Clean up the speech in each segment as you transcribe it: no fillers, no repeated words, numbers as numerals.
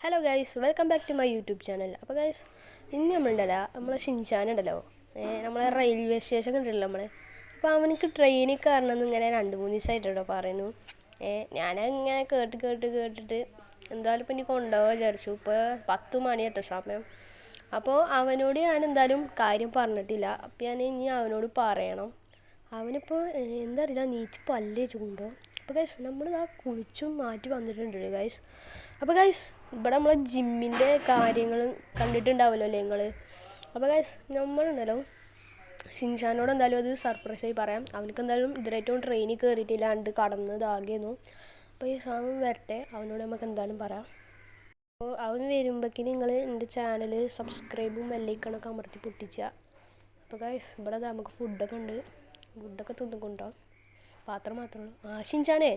Hello guys, welcome back to my YouTube channel. അപ്പോൾ guys, ഇന്ന് നമ്മളുണ്ടല്ലോ നമ്മളെ ഷിൻചാനുണ്ടല്ലോ, നമ്മളെ റെയിൽവേ സ്റ്റേഷൻ ഉണ്ടല്ലോ അപ്പോൾ അവനക്ക് ട്രെയിനിൽ കയറണമെന്ന് ഇങ്ങനെ 2-3 ദിവസമായിട്ടോ പറയുന്നു. ഞാനങ്ങനെ കേട്ടിട്ട് എന്തായാലും ഇപ്പം ഇനി കൊണ്ടുപോകാൻ വിചാരിച്ചു. ഇപ്പോൾ 10 മണി കേട്ടോ സമയം. അപ്പോൾ അവനോട് ഞാൻ എന്തായാലും കാര്യം പറഞ്ഞിട്ടില്ല. അപ്പോൾ ഞാൻ ഇനി അവനോട് പറയണം. അവനിപ്പോൾ എന്താ അറിയില്ല, നീച്ച് പല്ലേ ചൂണ്ടോ. അപ്പോൾ ഗൈസ്, നമ്മൾ കുളിച്ചും മാറ്റി വന്നിട്ടുണ്ട് ഗൈസ്. അപ്പോൾ ഗൈസ്, ഇവിടെ നമ്മളെ ജിമ്മിൻ്റെ കാര്യങ്ങൾ കണ്ടിട്ടുണ്ടാവുമല്ലോ അല്ലേ നിങ്ങൾ. അപ്പോൾ ഗൈസ്, നമ്മളുണ്ടല്ലോ ഷിൻചാനോട് എന്തായാലും അത് സർപ്രൈസായി പറയാം. അവനക്ക് എന്തായാലും ഇതുവരെയായിട്ടും ട്രെയിനിൽ കയറിയിട്ടില്ലാണ്ട് കടന്നതാകെയെന്നു. അപ്പോൾ ഈ സാധനം വരട്ടെ, അവനോട് നമുക്ക് എന്തായാലും പറയാം. അപ്പോൾ അവൻ വരുമ്പോഴേക്ക് നിങ്ങൾ എൻ്റെ ചാനൽ സബ്സ്ക്രൈബും ബെല്ലൈക്കണൊക്കെ അമർത്തി പൊട്ടിക്കുക. അപ്പോൾ ഗൈസ്, ഇവിടെ നമുക്ക് ഫുഡൊക്കെ ഉണ്ട്. ഫുഡൊക്കെ തിന്നിക്കൊണ്ടോ, പാത്രം മാത്രമേ ഉള്ളൂ. ഷിൻചാനേ,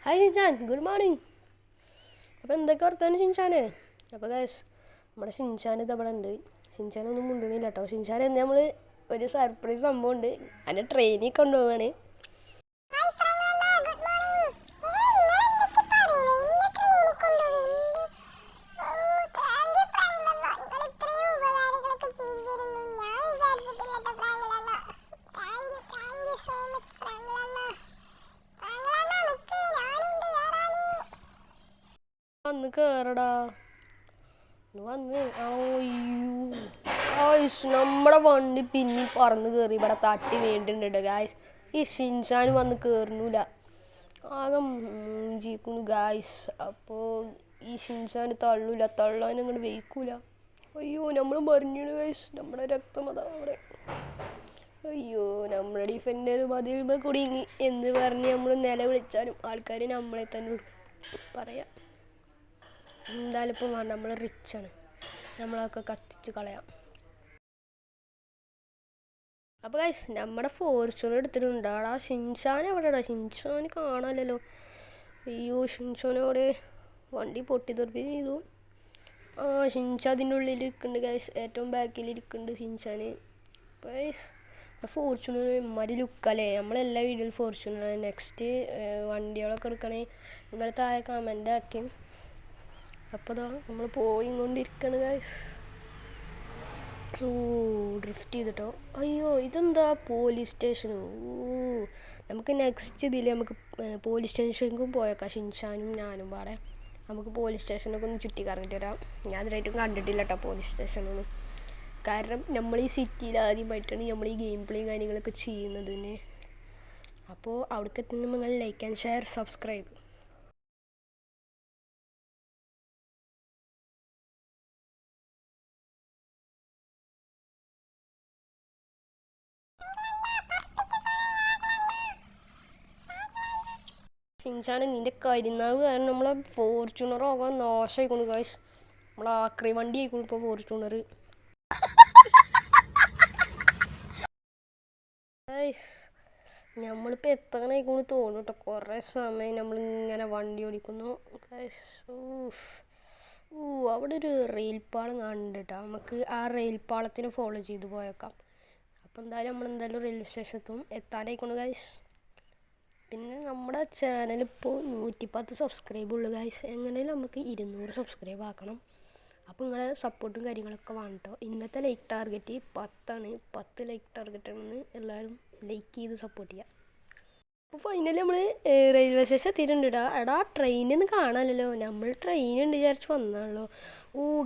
ഹായ് ഷിൻചാൻ, ഗുഡ് മോർണിംഗ്. അപ്പോൾ എന്തൊക്കെ വർത്താനം ഷിൻചാന്? അപ്പോൾ ഗൈസ്, നമ്മുടെ ഷിൻചാൻ ഇതവിടെ ഉണ്ട്. ഷിൻചാനൊന്നും മുണ്ടണില്ല കേട്ടോ. ഷിൻചാൻ എന്ന് നമ്മൾ ഒരു സർപ്രൈസ് സംഭവം ഉണ്ട്, അതിൻ്റെ ട്രെയിനിൽ കൊണ്ടുപോവാണ്. വന്ന് കയറടാ, വന്ന്. ഗായ്സ്, നമ്മുടെ വണ്ടി പിന്നെ പറന്ന് കയറി ഇവിടെ തട്ടി വേണ്ടിട്ടുണ്ട് ഗായ്സ്. ഈ ഷിൻചാൻ വന്ന് കയറുന്നില്ല, ആകെ മൂഞ്ചിക്കുന്നു ഗായ്സ്. അപ്പോൾ ഈ ഷിൻചാൻ തള്ളാൻ അങ്ങോട്ട് വെയ്ക്കൂല. അയ്യോ, നമ്മൾ മറിഞ്ഞു ഗായ്സ്, നമ്മുടെ രക്തം അതാ അവിടെ. അയ്യോ, നമ്മുടെ ഡിഫൻഡർ മതിൽ കുടുങ്ങി എന്ന് പറഞ്ഞ് നമ്മൾ നിലവിളിച്ചാലും ആൾക്കാർ നമ്മളെ തന്നെ പറയാം. എന്തായാലും ഇപ്പോൾ നമ്മൾ റിച്ചാണ്, നമ്മളൊക്കെ കത്തിച്ച് കളയാം. അപ്പോൾ ഗൈസ്, നമ്മുടെ ഫോർച്യൂണർ എടുത്തിട്ടുണ്ടാടാ. ഷിൻചാൻ എവിടെടാ? ഷിൻചാൻ കാണാമല്ലോ. അയ്യോ, ഷിൻചാനോടെ വണ്ടി പൊട്ടിത്തെറിപ്പി ചെയ്തു. ഷിൻചാൻ അതിൻ്റെ ഉള്ളിൽ ഇരിക്കുന്നുണ്ട് ഗൈസ്, ഏറ്റവും ബാക്കിൽ ഇരിക്കുന്നുണ്ട് ഷിൻചാൻ. ഗൈസ്, ഫോർച്യൂണർ ഇമ്മാതിരി ലുക്കല്ലേ. നമ്മളെല്ലാ വീഡിയോയിൽ ഫോർച്യൂണർ. നെക്സ്റ്റ് വണ്ടികളൊക്കെ എടുക്കണേ നിങ്ങൾ താഴെ കമൻ്റ് ആക്കി. അപ്പോൾ ഇതാ നമ്മൾ പോയിക്കൊണ്ടിരിക്കുകയാണ് ഗൈസ്. ഡ്രിഫ്റ്റ് ചെയ്തിട്ടോ. അയ്യോ, ഇതെന്താ പോലീസ് സ്റ്റേഷനോ? നമുക്ക് നെക്സ്റ്റ് ഇതിൽ നമുക്ക് പോലീസ് സ്റ്റേഷനിലേക്കും പോയേക്കാം. ഷിൻചാനും ഞാനും പാടെ നമുക്ക് പോലീസ് സ്റ്റേഷനൊക്കെ ഒന്ന് ചുറ്റി കറങ്ങിയിട്ട് വരാം. ഞാൻ അതിനായിട്ടും കണ്ടിട്ടില്ല കേട്ടോ പോലീസ് സ്റ്റേഷനൊന്നും. കാരണം നമ്മൾ ഈ സിറ്റിയിൽ ആദ്യമായിട്ടാണ് നമ്മൾ ഈ ഗെയിം പ്ലേയും കാര്യങ്ങളൊക്കെ ചെയ്യുന്നതിന്. അപ്പോൾ അവിടേക്ക് എത്തുമ്പോൾ നിങ്ങൾ like and share subscribe. Shinchan, നിൻ്റെ കരിനാവ് കാരണം നമ്മളെ ഫോർച്യൂണറൊക്കെ നാശമായിക്കൊണ്ട് ഗൈസ്. നമ്മളെ ആക്രി വണ്ടി ആയിക്കോളും ഇപ്പോൾ ഫോർച്യൂണർ. ഗൈസ്, നമ്മളിപ്പോൾ എത്താനായിക്കൊണ്ട് തോന്നും കേട്ടോ. കുറേ സമയം നമ്മളിങ്ങനെ വണ്ടി ഓടിക്കുന്നു ഗൈസ്. അവിടെ ഒരു റെയിൽ പാളം കാണുന്നുണ്ട് കേട്ടോ. നമുക്ക് ആ റെയിൽ പാളത്തിന് ഫോളോ ചെയ്ത് പോയേക്കാം. അപ്പോൾ എന്തായാലും നമ്മളെന്തായാലും റെയിൽവേ സ്റ്റേഷനെത്തും. എത്താനായിക്കൊണ്ട് ഗൈസ്. പിന്നെ നമ്മുടെ ചാനലിപ്പോൾ 110 സബ്സ്ക്രൈബ് ഉള്ളു ഗൈസ്. എങ്ങനെയും നമുക്ക് 200 സബ്സ്ക്രൈബ് ആക്കണം. അപ്പോൾ നിങ്ങളെ സപ്പോർട്ടും കാര്യങ്ങളൊക്കെ വേണം കേട്ടോ. ഇന്നത്തെ ലൈക്ക് ടാർഗറ്റ് 10 ആണ്. 10 ലൈക്ക് ടാർഗറ്റാണെന്ന് എല്ലാവരും ലൈക്ക് ചെയ്ത് സപ്പോർട്ട് ചെയ്യുക. അപ്പോൾ ഫൈനലി നമ്മൾ റെയിൽവേ സ്റ്റേഷൻ എത്തിയിട്ടുണ്ട്. എടാ, ട്രെയിനൊന്നും കാണാമല്ലോ. നമ്മൾ ട്രെയിൻ ഉണ്ട് വിചാരിച്ച് വന്നാണല്ലോ.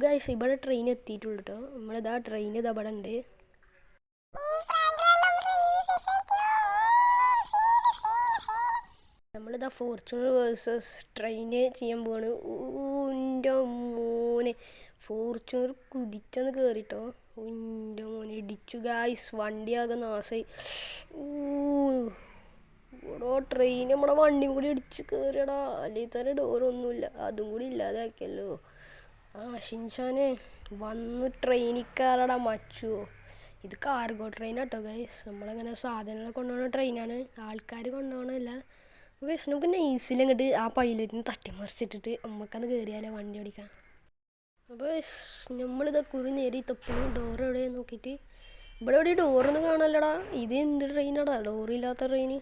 ഗൈസ്, ഇവിടെ ട്രെയിൻ എത്തിയിട്ടുള്ളൂ കേട്ടോ. നമ്മളിതാ ട്രെയിൻ ഇതാ ഇവിടെ ഉണ്ട്. നമ്മളിതാ ഫോർച്യൂണർ വേഴ്സസ് ട്രെയിന് ചെയ്യാൻ പോവാണ്. എൻ്റെ മോനെ, ഫോർച്യൂണർ കുതിച്ചെന്ന് കയറിട്ടോ. എൻ്റെ മോനെ ഇടിച്ചു ഗായ്സ്, വണ്ടിയാകെ നാശമായി. ഓടോ ട്രെയിൻ നമ്മുടെ വണ്ടിയും കൂടി ഇടിച്ച് കയറിയടാ. അല്ലെങ്കിൽ തന്നെ ഡോറൊന്നുമില്ല, അതും കൂടി ഇല്ലാതാക്കിയല്ലോ. ഷിൻചാനെ വന്ന് ട്രെയിനിൽ കയറടാ മച്ചു. ഇത് കാർഗോ ട്രെയിൻ കേട്ടോ ഗൈസ്. നമ്മളങ്ങനെ സാധനങ്ങൾ കൊണ്ടുപോകുന്ന ട്രെയിനാണ്, ആൾക്കാർ കൊണ്ടുപോകണമല്ല. ഗൈസ്, നമുക്ക് നൈസിൽ അങ്ങോട്ട് ആ പൈലറ്റിന് തട്ടിമറിച്ചിട്ടിട്ട് നമുക്കത് കയറിയാലോ വണ്ടി ഓടിക്കാൻ. അപ്പോൾ നമ്മളിതാ കുറി നേരി തപ്പുന്നു ഡോർ എവിടെയാണ് നോക്കിയിട്ട്. ഇവിടെ എവിടെ ഡോറൊന്നും കാണാമല്ലടാ. ഇത് എന്ത് ട്രെയിനാടാ ഡോറില്ലാത്ത ട്രെയിന്?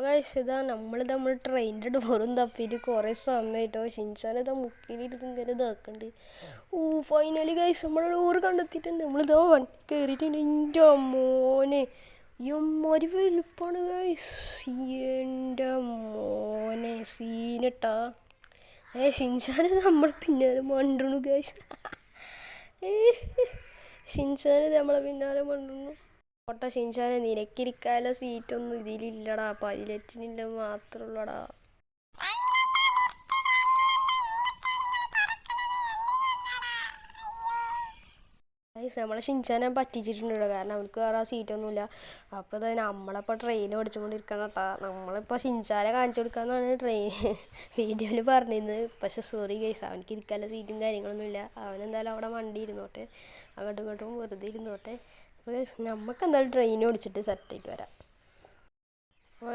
അപ്പോൾ കഴിച്ചതാ നമ്മൾ ട്രെയിനിൻ്റെ ഡോറും തപ്പിയിട്ട് കുറേ സമയമായിട്ടോ ഷിൻചാനിതാ മുക്കിലിരുന്ന് ഇങ്ങനെ ഇതാക്കുന്നുണ്ട്. ഫൈനലി കഴിച്ച് നമ്മുടെ ഡോറ് കണ്ടെത്തിയിട്ടുണ്ട്. നമ്മളിതാ വണ്ടി കയറിയിട്ടുണ്ട്. എൻ്റെ മോനെ എമ്മാരി വലുപ്പമാണ് കഴിച്ച്. എൻ്റെ മോനെ സീനിട്ടാ ഷിൻചാന് നമ്മൾ പിന്നാലെ മണ്ടുന്നു കഴിച്ച്. ഷിൻചാന് നമ്മളെ പിന്നാലെ മണ്ടുന്നു. ഓട്ട ഷിൻചാനെ നിനക്കിരിക്കാനുള്ള സീറ്റൊന്നും ഇതിലില്ലടാ, പൈലറ്റിനില്ല മാത്രമുള്ളടാ. നമ്മളെ ഷിൻചാനെ പറ്റിച്ചിട്ടുണ്ട് കാരണം അവർക്ക് വേറെ സീറ്റൊന്നുമില്ല. അപ്പോൾ ഇത് നമ്മളപ്പോൾ ട്രെയിൻ ഓടിച്ചുകൊണ്ടിരിക്കണം കേട്ടോ. നമ്മളിപ്പോൾ ഷിൻചാനെ കാണിച്ചു കൊടുക്കാമെന്നാണ് വീഡിയോയിൽ പറഞ്ഞിരുന്നത്. പക്ഷെ സോറി ഗൈസ്, അവനക്ക് ഇരിക്കാനുള്ള സീറ്റും കാര്യങ്ങളൊന്നുമില്ല. അവനെന്തായാലും അവിടെ വണ്ടി ഇരുന്നോട്ടെ, അങ്ങോട്ടും ഇങ്ങോട്ടും വെറുതെ ഇരുന്നോട്ടെ. അപ്പോൾ നമുക്ക് എന്തായാലും ട്രെയിൻ ഓടിച്ചിട്ട് സെറ്റായിട്ട് വരാം. അപ്പോൾ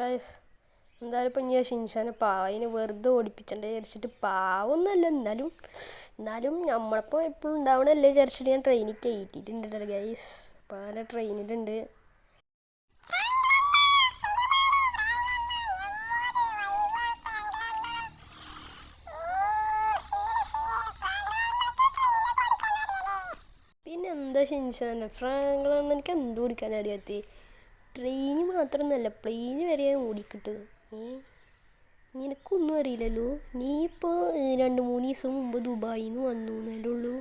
എന്തായാലും ഇപ്പം ഞാൻ ഷിൻചാനെ അതിന് വെറുതെ ഓടിപ്പിച്ചണ്ടേ വിചാരിച്ചിട്ട് പാവൊന്നുമല്ല, എന്നാലും നമ്മളിപ്പോൾ എപ്പോഴും ഉണ്ടാവണല്ലേ വിചാരിച്ചിട്ട് ഞാൻ ട്രെയിനിൽ കയറ്റിയിട്ടുണ്ട് ഗൈസ്. അപ്പോൾ അങ്ങനെ ട്രെയിനിലുണ്ട്. പിന്നെ എന്താ ഷിൻചാനെ ഫ്രാങ്ക്ലൊന്നും എനിക്ക് എന്ത് ഓടിക്കാൻ അറിയാത്ത, ട്രെയിന് മാത്രമൊന്നുമല്ല പ്ലെയിന് വരെ ഓടിക്കിട്ട്. നിനക്കൊന്നും അറിയില്ലല്ലോ, നീ ഇപ്പോൾ 2-3 ദിവസം മുമ്പ് ദുബായിൽ നിന്ന് വന്നു എന്നല്ലേ ഉള്ളൂ.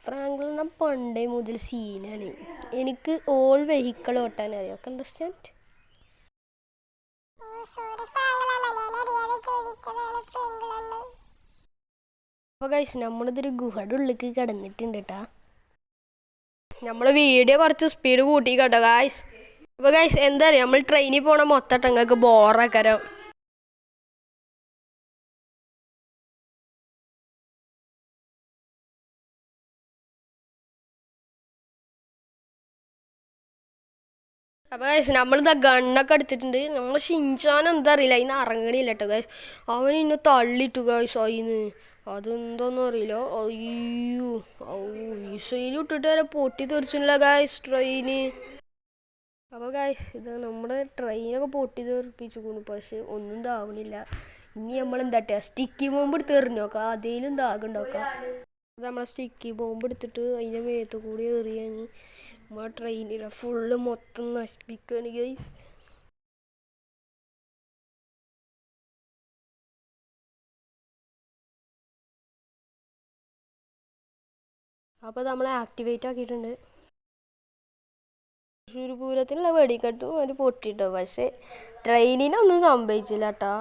ഫ്രാങ്ക്ലിനെ പണ്ടേ മുതൽ സീനാണ്. എനിക്ക് ഓൾ വെഹിക്കിൾ ഓട്ടാൻ അറിയാം. അണ്ടർസ്റ്റാൻഡ്? അപ്പോൾ ഗൈസ് നമ്മളിതൊരു ഗുഹയുടെ ഉള്ളിലേക്ക് കിടന്നിട്ടുണ്ട് കേട്ടാ. നമ്മൾ വീഡിയോ കുറച്ച് സ്പീഡ് കൂട്ടി കേട്ടോ ഗൈസ്. അപ്പോൾ ഗൈസ് എന്താ അറിയാം, നമ്മൾ ട്രെയിനിൽ പോകണ മൊത്തം നിങ്ങൾക്ക് ബോറാക്കരം. അപ്പോൾ ഗൈസ് നമ്മളിതാ ഗണ്ണൊക്കെ എടുത്തിട്ടുണ്ട്. നമ്മൾ ഷിൻചാൻ എന്താ അറിയില്ല, അതിന് ഇറങ്ങണില്ല കേട്ടോ ഗൈസ്. അവൻ ഇന്ന് തള്ളിട്ടു ഗൈസ് അതിന്, അതെന്താണെന്ന് അറിയില്ല. അയ്യോ വിസയിലിട്ടിട്ട് വരെ പൊട്ടി തെറിച്ചില്ല ഗൈസ് ട്രെയിന്. അപ്പോൾ ഗൈസ് ഇത് നമ്മുടെ ട്രെയിനൊക്കെ പൊട്ടി തെറിപ്പിച്ചു, പക്ഷെ ഒന്നും താവണില്ല. ഇനി നമ്മൾ എന്താ സ്റ്റിക്കി ബോംബ് എടുത്ത് എറിഞ്ഞു നോക്കാം, അതേലും ദാഗുണ്ടാക്കാം. അത് നമ്മളെ സ്റ്റിക്കി ബോംബ് എടുത്തിട്ട് അതിൻ്റെ മേത്ത് കൂടി എറിയാൻ നമ്മുടെ ട്രെയിനിലെ ഫുള്ള് മൊത്തം നശിപ്പിക്കുകയാണ് ഗൈസ്. അപ്പോൾ നമ്മൾ ആക്ടിവേറ്റ് ആക്കിയിട്ടുണ്ട്. തൃശ്ശൂർ പൂരത്തിനുള്ള വെടിക്കെട്ടും ഒരു പൊട്ടിട്ടോ, പക്ഷേ ട്രെയിനിനൊന്നും സംഭവിച്ചില്ല കേട്ടോ.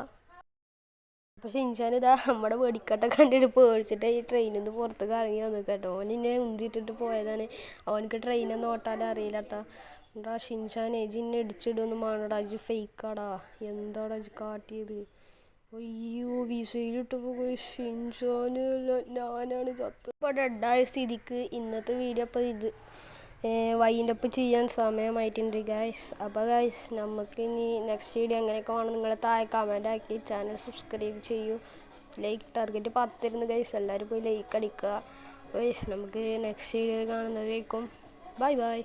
അപ്പോൾ ഷിൻചാൻ ഇതാ നമ്മുടെ വെടിക്കെട്ടൊക്കെ കണ്ടിട്ട് പേടിച്ചിട്ട് ഈ ട്രെയിനിൽ നിന്ന് പുറത്തേക്ക് ഇറങ്ങി വന്നു കേട്ടോ. അവൻ ഇന്നെ ഉന്തിയിട്ടിട്ട് പോയതാണ്, അവനക്ക് ട്രെയിനൊന്നും ഓട്ടാനും അറിയില്ല കേട്ടോ. എന്താ ഷിൻചാനെ ജിന്നെ ഇടിച്ചിടൊന്നും വേണടാ, അജ് ഫേക്കാടാ, എന്താടാ അജ് കാട്ടിയത്. അയ്യോ വിസയിലിട്ടപ്പോൾ ഷിൻചാനല്ല ഞാനാണ് ചത്ത്. ഇപ്പോൾ ഡെഡായ സ്ഥിതിക്ക് ഇന്നത്തെ വീഡിയോ അപ്പോൾ ഇത് വൈൻഡപ്പ് ചെയ്യാൻ സമയമായിട്ടുണ്ട് ഗൈസ്. അപ്പോൾ ഗൈസ് നമുക്ക് ഇനി നെക്സ്റ്റ് വീഡിയോ എങ്ങനെയൊക്കെ വേണം നിങ്ങൾ താഴെ കമൻ്റ് ആക്കി ചാനൽ സബ്സ്ക്രൈബ് ചെയ്യൂ. ലൈക്ക് ടാർഗറ്റ് 10 ഗൈസ്, എല്ലാവരും പോയി ലൈക്ക് അടിക്കുക. ഗൈസ് നമുക്ക് നെക്സ്റ്റ് വീഡിയോയിൽ കാണുന്നതായിരിക്കും. Bye bye.